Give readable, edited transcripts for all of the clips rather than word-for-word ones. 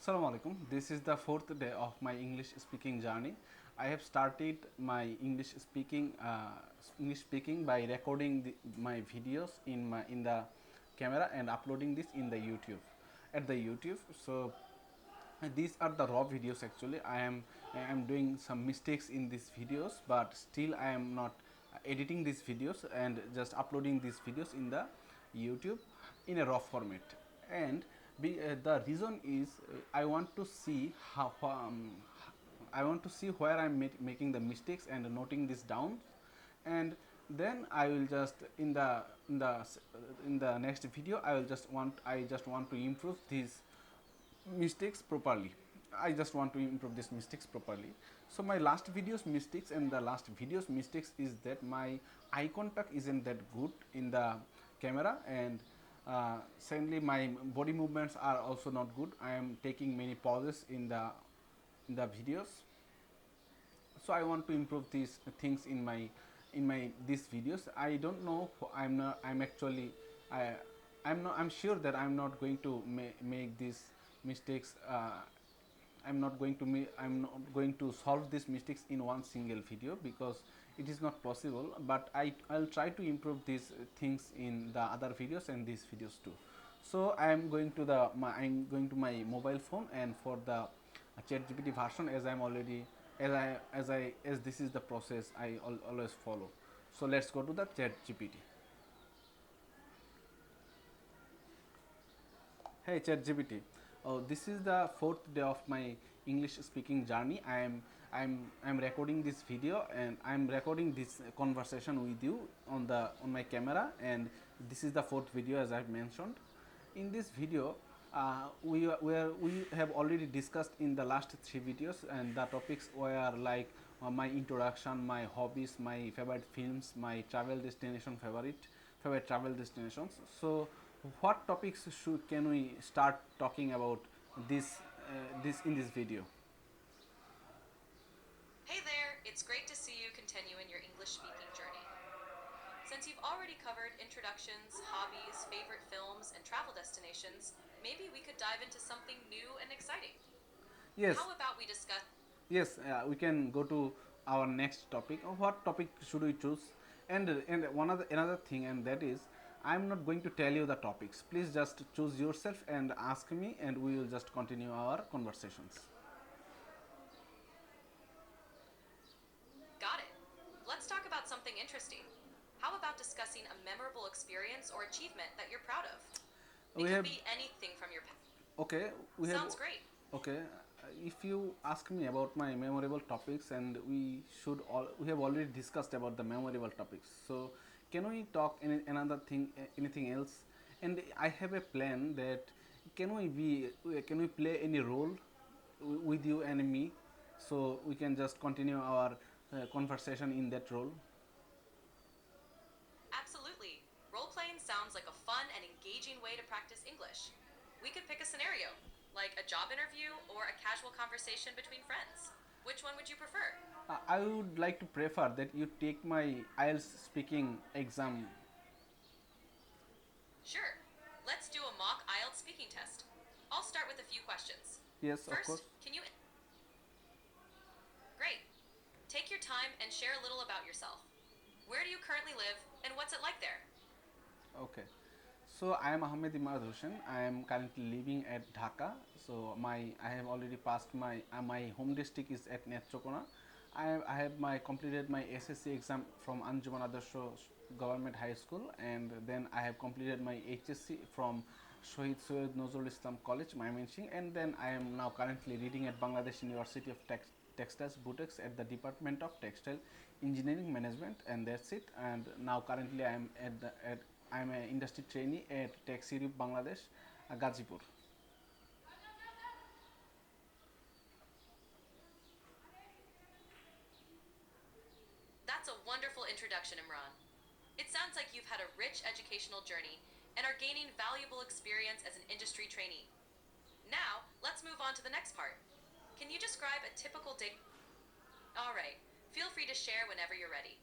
Assalamu alaikum. This is the fourth day of my English speaking journey. I have started my English speaking by recording my videos in the camera and uploading this in the YouTube at the YouTube. So these are the raw videos. Actually, I am doing some mistakes in these videos, but still I am not editing these videos and just uploading these videos in the YouTube in a raw format. And the reason is I want to see how I want to see where I'm making the mistakes and noting this down, and then I will just in the next video I just want to improve these mistakes properly. I just want to improve these mistakes properly. So my last video's mistakes and the last video's mistakes is that my eye contact isn't that good in the camera, and secondly my body movements are also not good. I am taking many pauses in the videos. So I want to improve these things in my these videos. I don't know, I'm actually I I'm sure that I'm not going to make these mistakes. I'm not going to solve these mistakes in one single video because it is not possible, but I'll try to improve these things in the other videos and these videos too. So I'm going to my mobile phone, and for the ChatGPT version, as I'm already as this is the process I always follow. So let's go to the ChatGPT. Hey ChatGPT, oh, this is the fourth day of my English speaking journey. I'm recording this video and I'm recording this conversation with you on my camera, and this is the fourth video as I've mentioned. In this video, we have already discussed in the last three videos, and the topics were like my introduction, my hobbies, my favorite films, my travel destination favorite travel destinations. So what topics should can we start talking about this in this video? Hey there, it's great to see you continue in your English speaking journey. Since you've already covered introductions, hobbies, favorite films, and travel destinations, maybe we could dive into something new and exciting. Yes, How about we discuss? yes, we can go to our next topic. What topic should we choose? And another thing, and that is, I'm not going to tell you the topics. Please just choose yourself and ask me, and we will just continue our conversations. Got it. Let's talk about something interesting. How about discussing a memorable experience or achievement that you're proud of? It We could have be anything from your past. okay. We have Sounds great. okay. If you ask me about my memorable topics, and we have already discussed about the memorable topics. So can we talk another thing, anything else? And I have a plan that can we play any role with you and me, so we can just continue our conversation in that role. Absolutely. Role playing sounds like a fun and engaging way to practice English. We could pick a scenario, like a job interview or a casual conversation between friends. Which one would you prefer? I would like to prefer that you take my IELTS speaking exam. Sure. Let's do a mock IELTS speaking test. I'll start with a few questions. Yes, of course. First, can you. Great. Take your time and share a little about yourself. Where do you currently live, and what's it like there? Okay. So I am Ahmed Emmarad Hossain. I am currently living at Dhaka. So I have already passed my home district is at Netrokona. I have my completed my SSC exam from Anjuman Adarsho Government High School, and then I have completed my HSC from Shohid Soyed Nozrul Islam College, Mymensingh, and then I am now currently reading at Bangladesh University of Textiles Butex at the Department of Textile Engineering Management, and that's it. And now currently I am at I am an industry trainee at Texiri Bangladesh, Gazipur. That's a wonderful introduction, Imran. It sounds like you've had a rich educational journey and are gaining valuable experience as an industry trainee. Now, let's move on to the next part. Can you describe a typical day? All right, feel free to share whenever you're ready.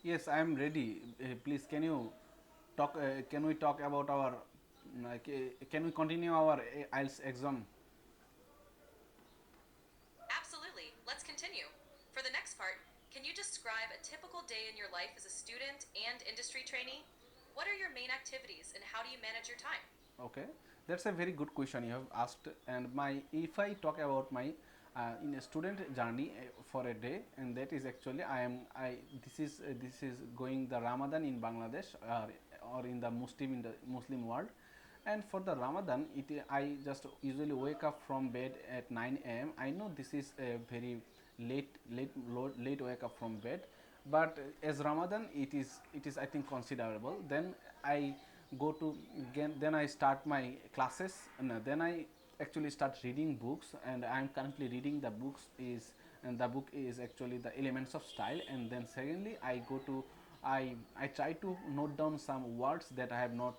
Yes, I am ready. Please, can you talk? Can we talk about our can we continue our IELTS exam? Absolutely. Let's continue. For the next part, can you describe a typical day in your life as a student and industry trainee? What are your main activities and how do you manage your time? Okay, that's a very good question you have asked. And my if I talk about my in a student journey for a day, and that is actually I this is going the Ramadan in Bangladesh, or in the Muslim world. And for the Ramadan, I just usually wake up from bed at 9 a.m. I know this is a very late wake up from bed, but as Ramadan, it is I think considerable. Then I go to again. Then I start my classes, and then I actually start reading books, and I am currently reading the books is and the book is actually the Elements of Style. And then secondly, I try to note down some words that I have not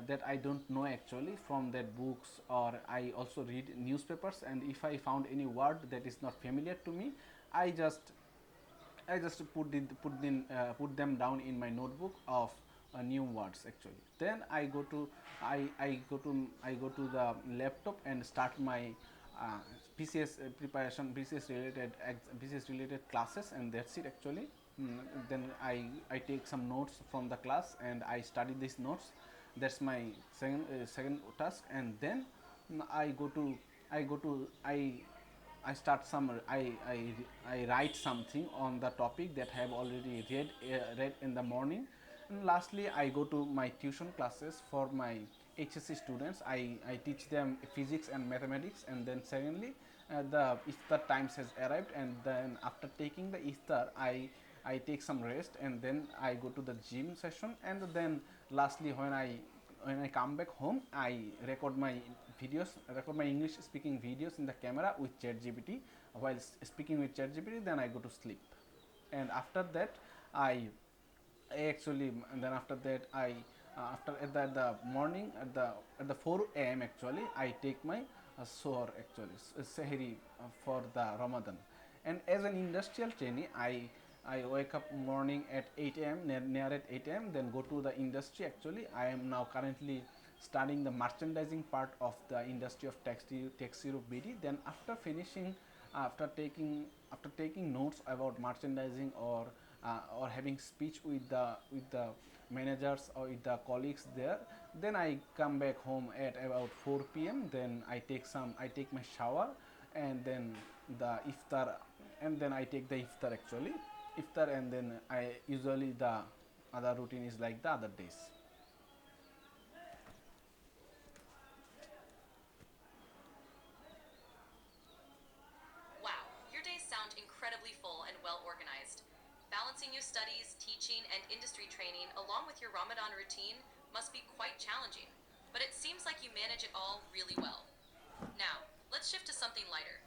that I don't know actually from that books, or I also read newspapers. And if I found any word that is not familiar to me, I just put them down in my notebook of new words actually. Then I go to the laptop and start my BCS preparation, BCS related classes, and that's it actually. Then I take some notes from the class and I study these notes. That's my second task. And then I go to I go to I start some I write something on the topic that I have already read in the morning. And lastly, I go to my tuition classes for my HSC students. I teach them physics and mathematics. And then secondly, the iftar times has arrived, and then after taking the iftar, I take some rest, and then I go to the gym session. And then lastly, when I come back home, I record my English speaking videos in the camera with ChatGPT. While speaking with ChatGPT, then I go to sleep. And after that, I, I actually, and then after that, I after at the morning at the 4 a.m. actually, I take my sohar actually, sehri, for the Ramadan. And as an industrial trainee, I wake up morning at 8 a.m. Near at 8 a.m. Then go to the industry actually. I am now currently studying the merchandising part of the industry of textile BD. Then after taking notes about merchandising, or having speech with the managers or with the colleagues there, then I come back home at about 4 p.m. Then I take my shower, and then the iftar, and then I take the iftar actually, and then I usually the other routine is like the other days. Wow, your days sound incredibly full and well organized. Balancing your studies, teaching, and industry training along with your Ramadan routine must be quite challenging, but it seems like you manage it all really well. Now, let's shift to something lighter.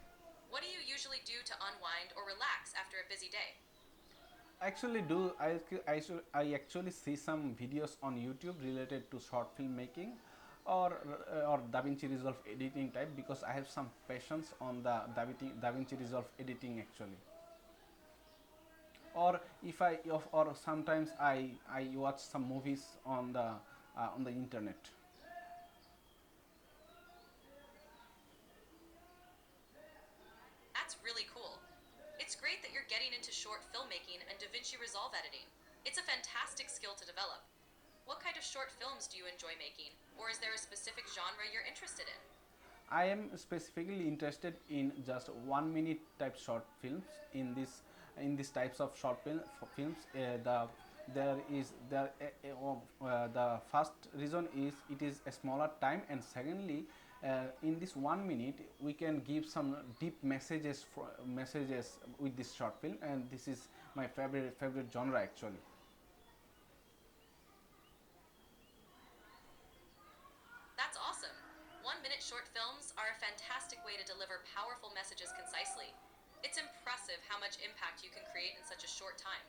What do you usually do to unwind or relax after a busy day? Actually do I actually see some videos on YouTube related to short film making, or DaVinci Resolve editing type, because I have some passions on the DaVinci Resolve editing actually. Or if I or sometimes I watch some movies on the internet. That's really cool. It's great that you're getting into short filmmaking and DaVinci Resolve editing. It's a fantastic skill to develop. What kind of short films do you enjoy making? Or is there a specific genre you're interested in? I am specifically interested in just 1 minute type short films. In these types of films, the first reason is it is a smaller time, and secondly, in this 1 minute we can give some deep messages with this short film, and this is my favorite genre actually. That's awesome. 1 minute short films are a fantastic way to deliver powerful messages concisely. It's impressive how much impact you can create in such a short time.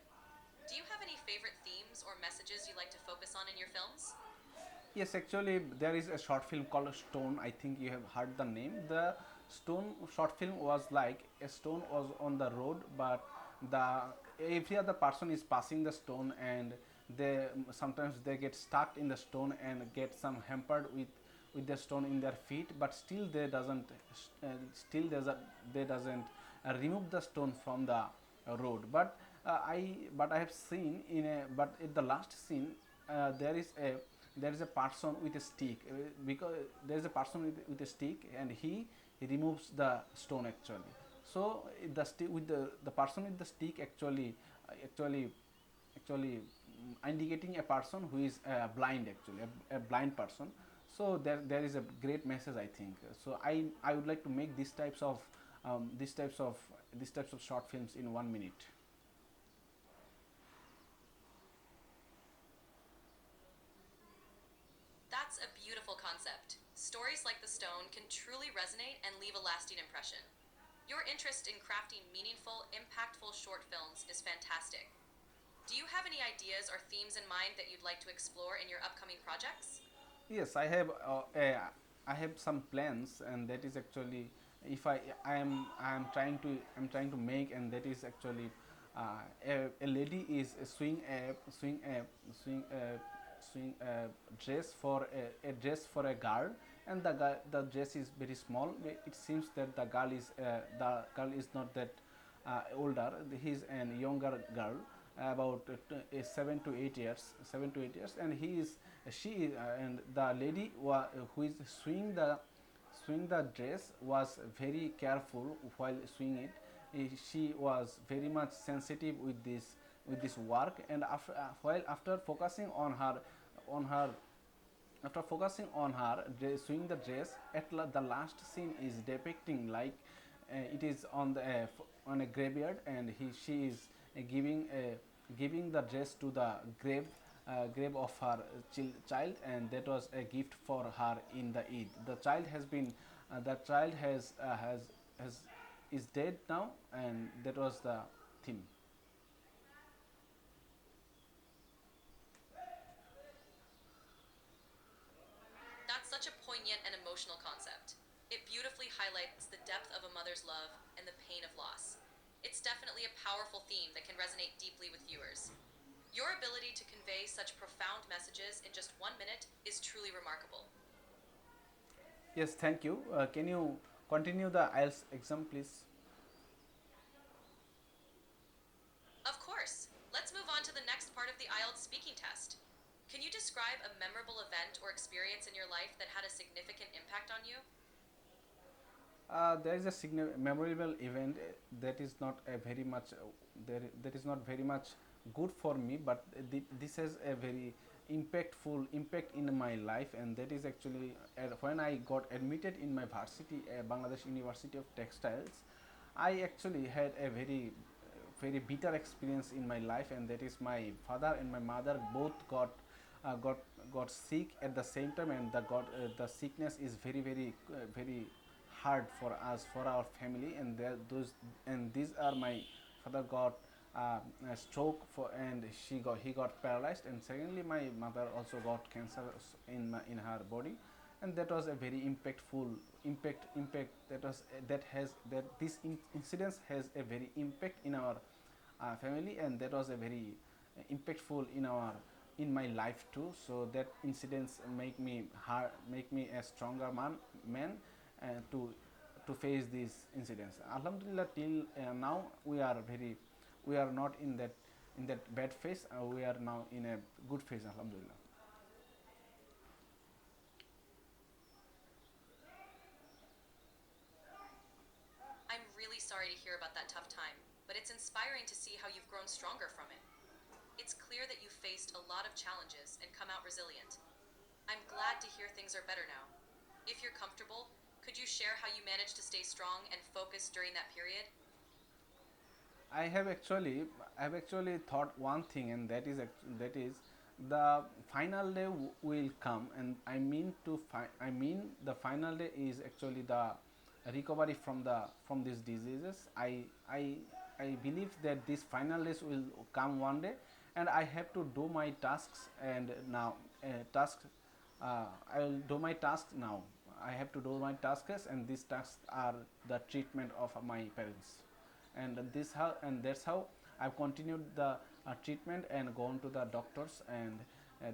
Do you have any favorite themes or messages you like to focus on in your films? Yes, actually, there is a short film called Stone. I think you have heard the name. The Stone short film was like a stone was on the road, but the every other person is passing the stone, and they sometimes they get stuck in the stone and get some hampered with with the stone in their feet, but still they doesn't remove the stone from the road. But I have seen in a but in the last scene, there is a person with a stick, because there is a person with a stick, and he removes the stone actually. So the stick with the person with the stick actually actually indicating a person who is blind, actually a blind person. So there is a great message, I think. So I would like to make these types of um, these types of these types of short films in 1 minute. That's a beautiful concept. Stories like The Stone can truly resonate and leave a lasting impression. Your interest in crafting meaningful, impactful short films is fantastic. Do you have any ideas or themes in mind that you'd like to explore in your upcoming projects? Yes, I have some plans, and that is actually, if I'm trying to make, and that is actually a lady is swing a dress for a dress for a girl, and the dress is very small. It seems that the girl is not that older. He's a younger girl, about 7 to 8 years, and and the lady who is swing the dress was very careful while swinging it. She was very much sensitive with this work, and after focusing on her after focusing on her swinging the dress, the last scene is depicting like it is on a graveyard, and she is giving the dress to the grave of her child, and that was a gift for her in the Eid. The child has is dead now, and that was the theme. That's such a poignant and emotional concept. It beautifully highlights the depth of a mother's love and the pain of loss. It's definitely a powerful theme that can resonate deeply with viewers. Your ability to convey such profound messages in just 1 minute is truly remarkable. Yes, thank you. Can you continue the IELTS exam, please? Of course, let's move on to the next part of the IELTS speaking test. Can you describe a memorable event or experience in your life that had a significant impact on you? There is a memorable event that is not a very much that is not very much good for me, but this has a very impactful impact in my life, and that is actually when I got admitted in my varsity, Bangladesh University of Textiles. I actually had a very bitter experience in my life, and that is my father and my mother both uh, got got sick at the same time, and the sickness is very hard for us, for our family, and these are my father got a stroke for, and he got paralyzed, and secondly my mother also got cancer in her body, and that was a very impactful impact that was that has that this incidence has a very impact in our family, and that was a very impactful in my life too. So that incidents make me a stronger man to face these incidents. Alhamdulillah, till now we are not in that bad phase. We are now in a good phase. Alhamdulillah. I'm really sorry to hear about that tough time, but it's inspiring to see how you've grown stronger from it. It's clear that you've faced a lot of challenges and come out resilient. I'm glad to hear things are better now. If you're comfortable, could you share how you managed to stay strong and focused during that period? I have actually thought one thing, and that is the final day will come, and I mean the final day is actually the recovery from these diseases. I believe that these final days will come one day, and I have to do my tasks, and now tasks I will do my task now. I have to do my tasks, and these tasks are the treatment of my parents, and that's how I've continued the treatment and gone to the doctors, and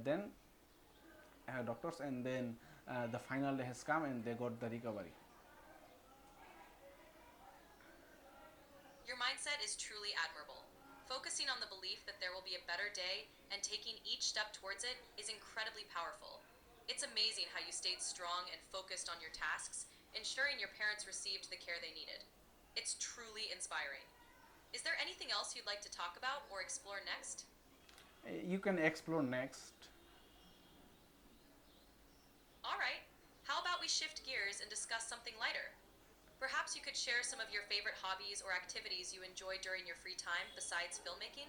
then the final day has come and they got the recovery. Your mindset is truly admirable. Focusing on the belief that there will be a better day and taking each step towards it is incredibly powerful. It's amazing how you stayed strong and focused on your tasks, ensuring your parents received the care they needed. It's truly inspiring. Is there anything else you'd like to talk about or explore next? You can explore next. All right, how about we shift gears and discuss something lighter? Perhaps you could share some of your favorite hobbies or activities you enjoy during your free time besides filmmaking?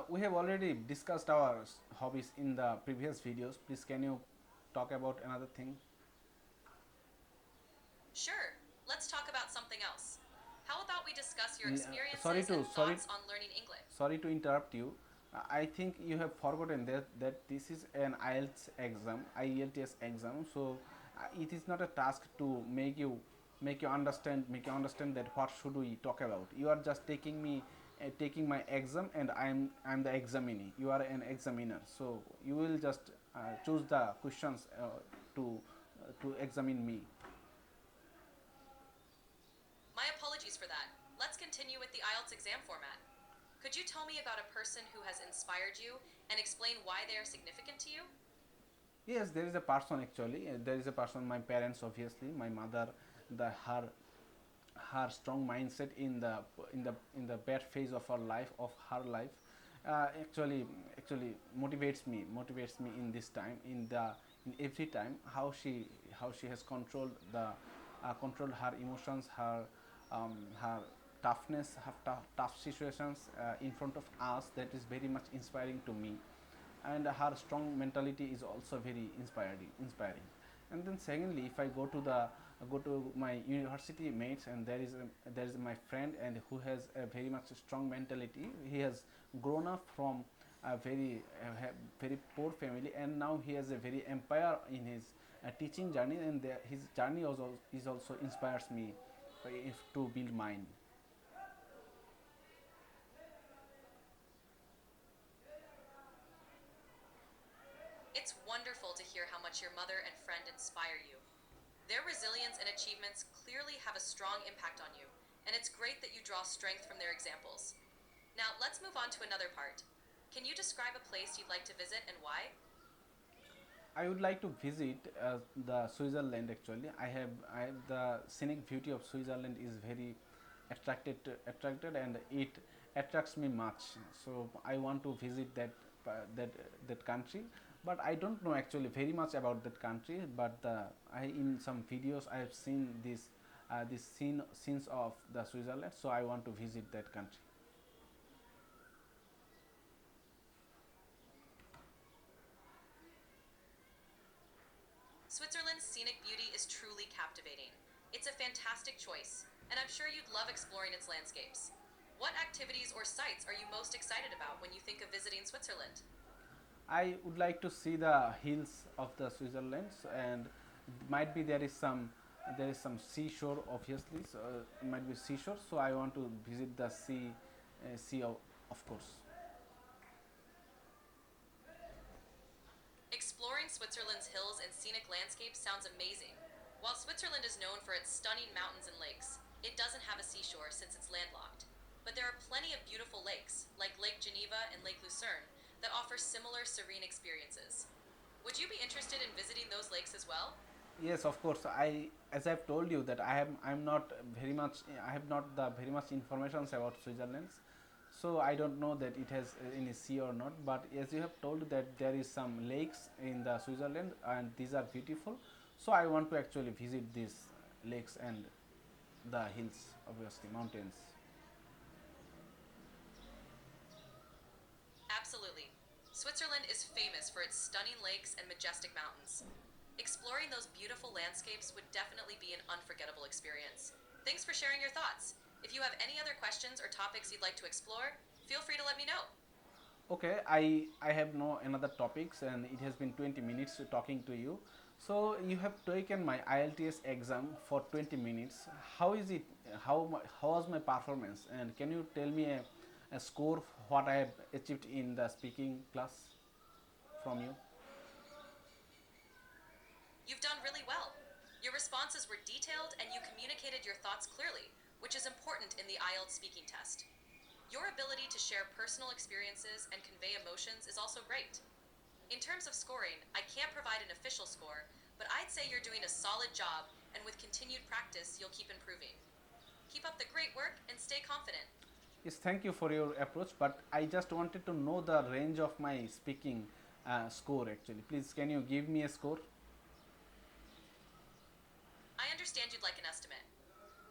We have already discussed our hobbies in the previous videos. Please, can you talk about another thing? Sure, let's talk about something else. How about we discuss your L- sorry experiences to and sorry thoughts on learning English? sorry to interrupt you. I think you have forgotten that this is an IELTS exam, IELTS exam. So it is not a task to make you understand that what should we talk about. You are just taking my exam, and I'm the examinee. You are an examiner. So you will just choose the questions to examine me. My apologies for that. Let's continue with the IELTS exam format. Could you tell me about a person who has inspired you and explain why they are significant to you? Yes, there is a person actually. There is a person. My parents, obviously, my mother, the her strong mindset in the bad phase of her life, actually motivates me in this time, in every time, how she has controlled her emotions, her toughness, her tough situations in front of us. That is very much inspiring to me, and her strong mentality is also very inspiring. And then secondly, if I go to my university mates, and there is my friend, and who has a very much strong mentality. He has grown up from a very poor family, and now he has a very empire in his teaching journey, and his journey also inspires me, if to build mine. It's wonderful to hear how much your mother and friend inspire you. Their resilience and achievements clearly have a strong impact on you, and it's great that you draw strength from their examples. Now, let's move on to another part. Can you describe a place you'd like to visit and why? I would like to visit the Switzerland. Actually, I have the scenic beauty of Switzerland is very attracted, and it attracts me much. So I want to visit that country, but I don't know actually very much about that country. But in some videos I have seen this scenes of the Switzerland. So I want to visit that country. Switzerland's scenic beauty is truly captivating. It's a fantastic choice, and I'm sure you'd love exploring its landscapes. What activities or sites are you most excited about when you think of visiting Switzerland? I would like to see the hills of the Switzerland, and might be there is some seashore, obviously. So it might be seashore. So I want to visit the sea of course. Exploring Switzerland's hills and scenic landscapes sounds amazing. While Switzerland is known for its stunning mountains and lakes, it doesn't have a seashore since it's landlocked. But there are plenty of beautiful lakes, like Lake Geneva and Lake Lucerne, that offer similar serene experiences. Would you be interested in visiting those lakes as well? Yes, of course. As I've told you, that I'm not very much. I have not the very much information about Switzerland, so I don't know that it has any sea or not. But as you have told that there is some lakes in the Switzerland, and these are beautiful. So I want to actually visit these lakes and the hills, obviously mountains. Absolutely. Switzerland is famous for its stunning lakes and majestic mountains. Exploring those beautiful landscapes would definitely be an unforgettable experience. Thanks for sharing your thoughts. If you have any other questions or topics you'd like to explore, feel free to let me know. Okay, I have no another topics, and it has been 20 minutes to talking to you. So you have taken my IELTS exam for 20 minutes. How is it? How was my performance? And can you tell me a score what I have achieved in the speaking class from you? Your responses were detailed and you communicated your thoughts clearly, which is important in the IELTS speaking test. Your ability to share personal experiences and convey emotions is also great. In terms of scoring, I can't provide an official score, but I'd say you're doing a solid job, and with continued practice, you'll keep improving. Keep up the great work and stay confident. Yes, thank you for your approach, but I just wanted to know the range of my speaking score actually. Please, can you give me a score? I understand you'd like an estimate.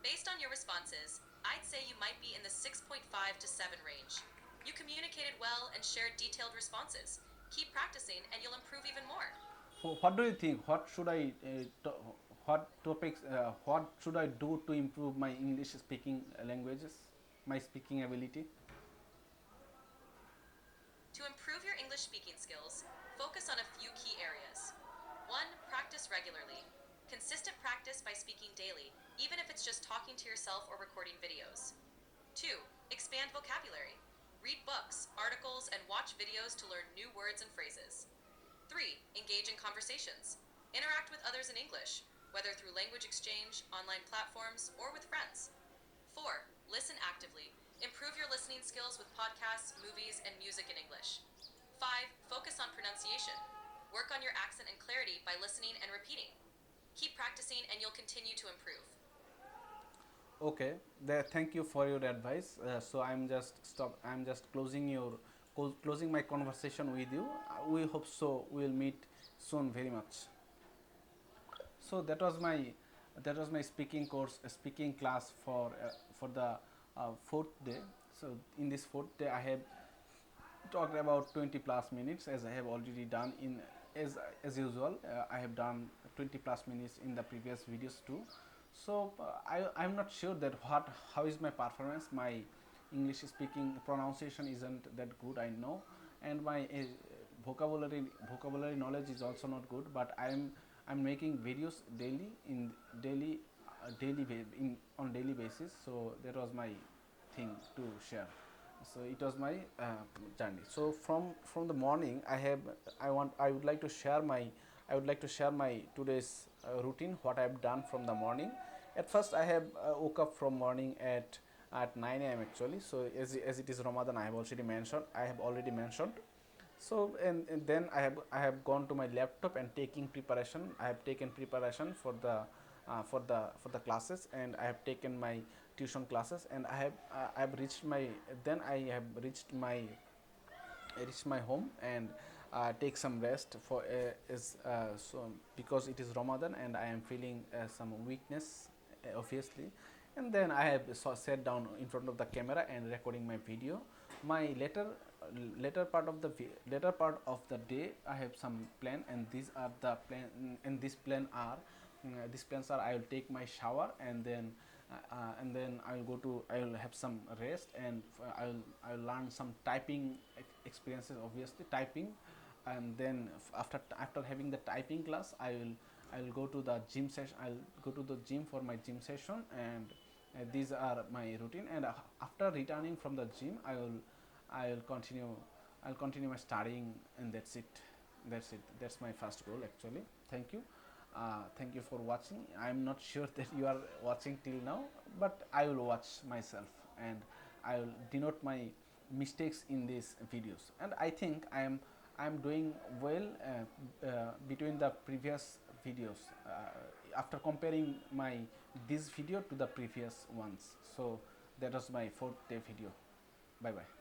Based on your responses, I'd say you might be in the 6.5 to 7 range. You communicated well and shared detailed responses. Keep practicing and you'll improve even more. What do you think? What should I, what topics, what should I do to improve my English speaking languages, my speaking ability? To improve your English speaking skills, focus on a few key areas. 1. Practice regularly. Consistent practice by speaking daily, even if it's just talking to yourself or recording videos. 2. Expand vocabulary. Read books, articles, and watch videos to learn new words and phrases. 3. Engage in conversations. Interact with others in English, whether through language exchange, online platforms, or with friends. 4. Listen actively. Improve your listening skills with podcasts, movies, and music in English. 5. Focus on pronunciation. Work on your accent and clarity by listening and repeating. Keep practicing and you'll continue to improve. Okay, thank you for your advice. So I'm just closing my conversation with you. We hope so. We'll meet soon very much. So that was my speaking course, speaking class for the fourth day. So in this fourth day, I have talked about 20 plus minutes, as I have already done in as usual. I have done 20 plus minutes in the previous videos too. So I'm not sure that how is my performance. My English speaking pronunciation isn't that good, I know, and my vocabulary knowledge is also not good. But I'm making videos daily in on daily basis. So that was my thing to share. So it was my journey. So from the morning, I would like to share my today's routine, what I have done from the morning. At first, I have woke up from morning at 9 a.m. actually. So as it is Ramadan, I have already mentioned. So and then I have gone to my laptop and taking preparation. I have taken preparation for the classes, and I have taken my tuition classes, and I have reached my then I have reached my home, and take some rest for so because it is Ramadan and I am feeling some weakness, obviously. And then I have sat down in front of the camera and recording my video. My later part of the day, I have some plan, and these are the plan. And these plans are, I will take my shower, and then I will have some rest, and I will learn some typing experiences, obviously typing. And then after having the typing class, I will go to the gym session. I'll go to the gym for my gym session, and these are my routine. And after returning from the gym, I'll continue I'll continue my studying, and that's my first goal actually. Thank you for watching. I'm not sure that you are watching till now, but I will watch myself, and I will denote my mistakes in these videos. And I think I'm doing well between the previous videos, after comparing my this video to the previous ones. So that was my fourth day video. Bye bye.